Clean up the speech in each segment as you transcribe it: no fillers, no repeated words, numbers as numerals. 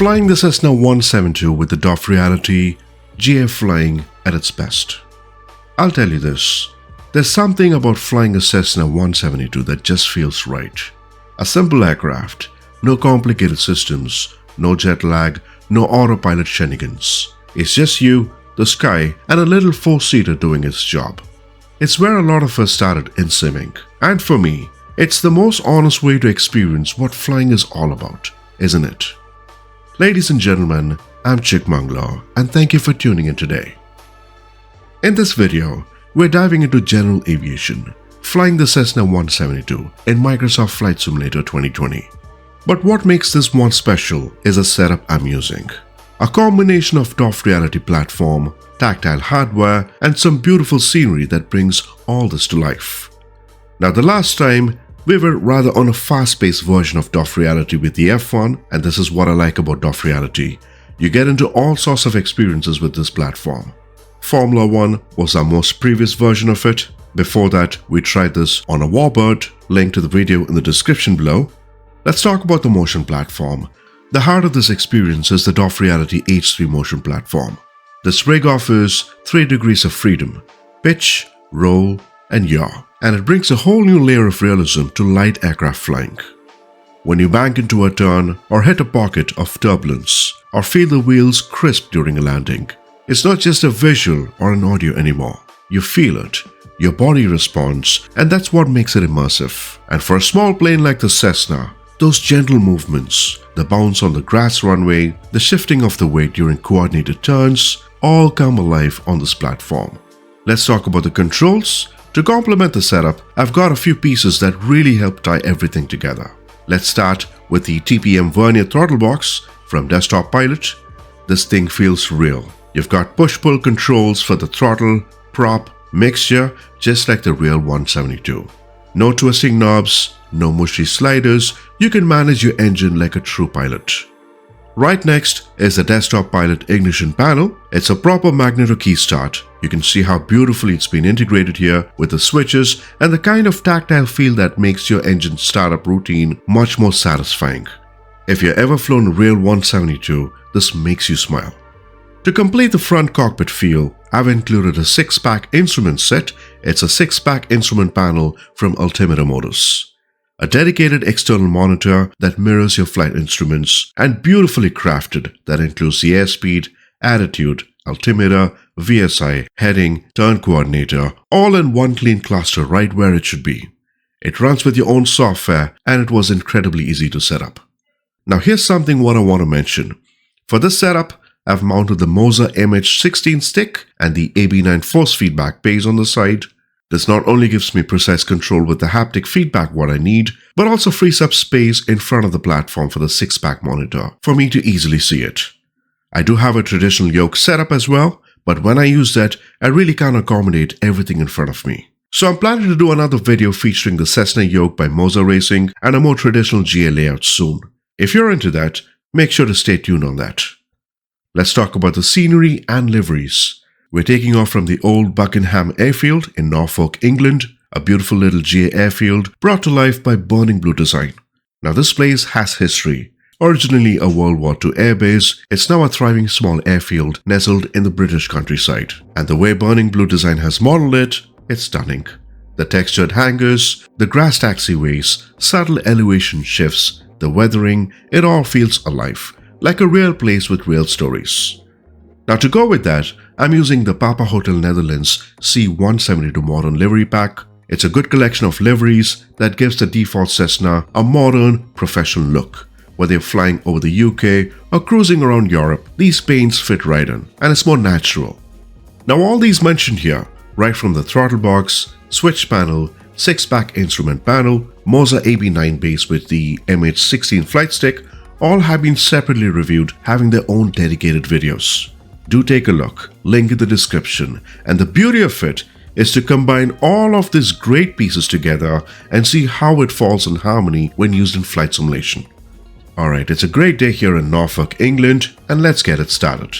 flying the Cessna 172 with the DOF Reality GA flying at its best. I'll tell you this, there's something about flying a Cessna 172 that just feels right. A simple aircraft, no complicated systems, no jet lag, no autopilot shenanigans. It's just you, the sky, and a little four-seater doing its job. It's where a lot of us started in simming. And for me, it's the most honest way to experience what flying is all about, isn't it? Ladies and gentlemen, I'm Chikmangla, and thank you for tuning in today. In this video, we're diving into general aviation, flying the Cessna 172 in Microsoft Flight Simulator 2020. But what makes this one special is the setup I'm using. A combination of DOF Reality platform, tactile hardware, and some beautiful scenery that brings all this to life. Now, the last time, we were rather on a fast-paced version of DOF Reality with the F1, and this is what I like about DOF Reality. You get into all sorts of experiences with this platform. Formula 1 was our most previous version of it. Before that, we tried this on a Warbird, link to the video in the description below. Let's talk about the motion platform. The heart of this experience is the DOF Reality H3 motion platform. This rig offers 3 degrees of freedom: pitch, roll, and yaw, and it brings a whole new layer of realism to light aircraft flying. When you bank into a turn, or hit a pocket of turbulence, or feel the wheels crisp during a landing, it's not just a visual or an audio anymore. You feel it, your body responds, and that's what makes it immersive. And for a small plane like the Cessna, those gentle movements, the bounce on the grass runway, the shifting of the weight during coordinated turns, all come alive on this platform. Let's talk about the controls. To complement the setup, I've got a few pieces that really help tie everything together. Let's start with the TPM Vernier throttle box from Desktop Pilot. This thing feels real. You've got push-pull controls for the throttle, prop, mixture, just like the real 172. No twisting knobs, no mushy sliders, you can manage your engine like a true pilot. Right next is the Desktop Pilot ignition panel. It's a proper magneto key start. You can see how beautifully it's been integrated here with the switches and the kind of tactile feel that makes your engine startup routine much more satisfying. If you've ever flown a real 172, this makes you smile. To complete the front cockpit feel, I've included a 6-pack instrument set. It's a 6-pack instrument panel from Altimeter modus. A dedicated external monitor that mirrors your flight instruments, and beautifully crafted that includes the airspeed, attitude, altimeter, VSI, heading, turn coordinator, all in one clean cluster right where it should be. It runs with your own software, and it was incredibly easy to set up. Now here's something what I want to mention. For this setup, I've mounted the Moza MH16 stick and the AB9 force feedback base on the side. This not only gives me precise control with the haptic feedback what I need, but also frees up space in front of the platform for the 6-pack monitor for me to easily see it. I do have a traditional yoke setup as well, but when I use that, I really can't accommodate everything in front of me. So I'm planning to do another video featuring the Cessna yoke by Moza Racing and a more traditional GA layout soon. If you're into that, make sure to stay tuned on that. Let's talk about the scenery and liveries. We're taking off from the old Buckenham Airfield in Norfolk, England, a beautiful little GA airfield brought to life by Burning Blue design. Now this place has history. Originally a World War II airbase, it's now a thriving small airfield nestled in the British countryside. And the way Burning Blue design has modeled it, it's stunning. The textured hangars, the grass taxiways, subtle elevation shifts, the weathering, it all feels alive, like a real place with real stories. Now to go with that, I'm using the Hotel Netherlands C172 Modern Livery Pack. It's a good collection of liveries that gives the default Cessna a modern, professional look. Whether you're flying over the UK or cruising around Europe, these paints fit right in, and it's more natural. Now all these mentioned here, right from the throttle box, switch panel, 6-pack instrument panel, Moza AB9 base with the MH16 flight stick, all have been separately reviewed, having their own dedicated videos. Do take a look, link in the description, and the beauty of it is to combine all of these great pieces together and see how it falls in harmony when used in flight simulation. Alright, it's a great day here in Norfolk, England, and let's get it started.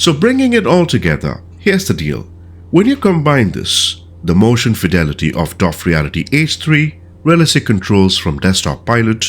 So bringing it all together, here's the deal. When you combine this, the motion fidelity of DOF Reality H3, realistic controls from desktop pilot,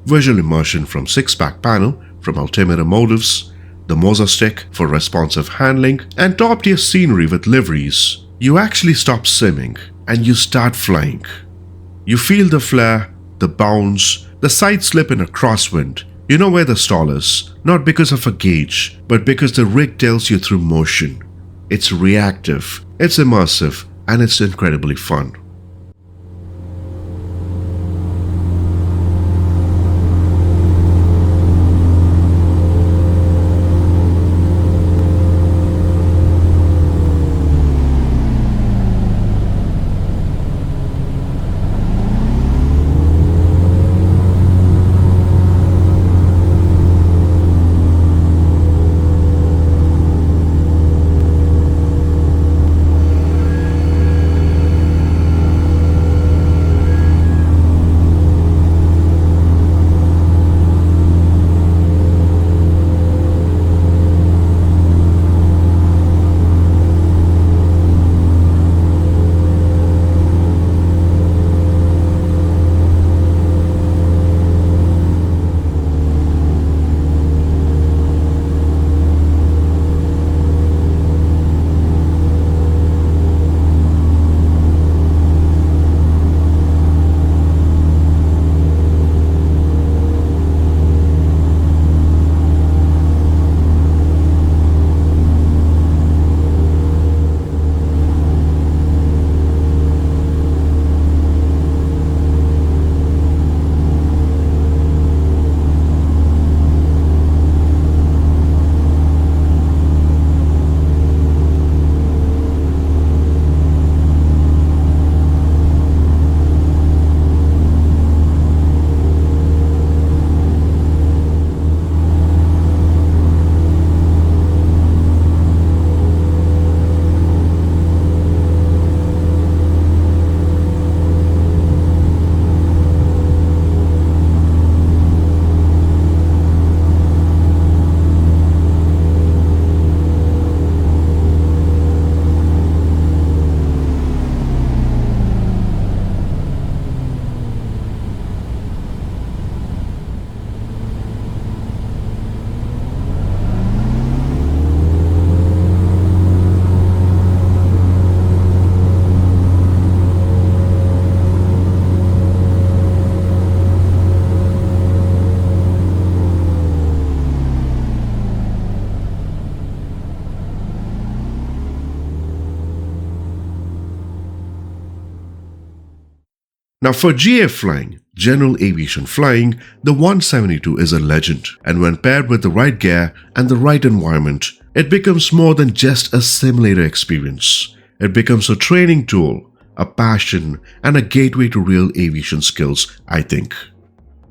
visual immersion from 6-pack panel from Altimeter motives, the Moza stick for responsive handling, and top-tier scenery with liveries, you actually stop simming and you start flying. You feel the flare, the bounce, the side slip in a crosswind. You know where the stall is, not because of a gauge, but because the rig tells you through motion. It's reactive, it's immersive, and it's incredibly fun. Now for GA flying, general aviation flying, the 172 is a legend, and when paired with the right gear and the right environment, it becomes more than just a simulator experience. It becomes a training tool, a passion, and a gateway to real aviation skills, I think.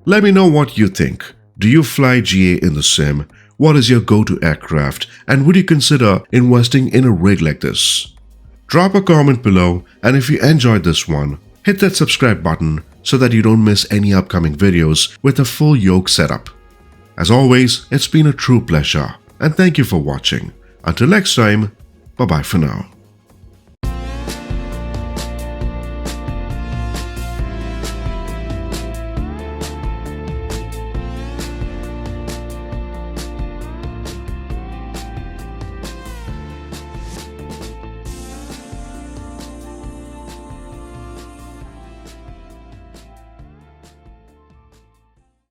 Let me know what you think. Do you fly GA in the sim? What is your go-to aircraft? And would you consider investing in a rig like this? Drop a comment below, and if you enjoyed this one, hit that subscribe button so that you don't miss any upcoming videos with a full yoke setup. As always, it's been a true pleasure, and thank you for watching. Until next time, bye-bye for now.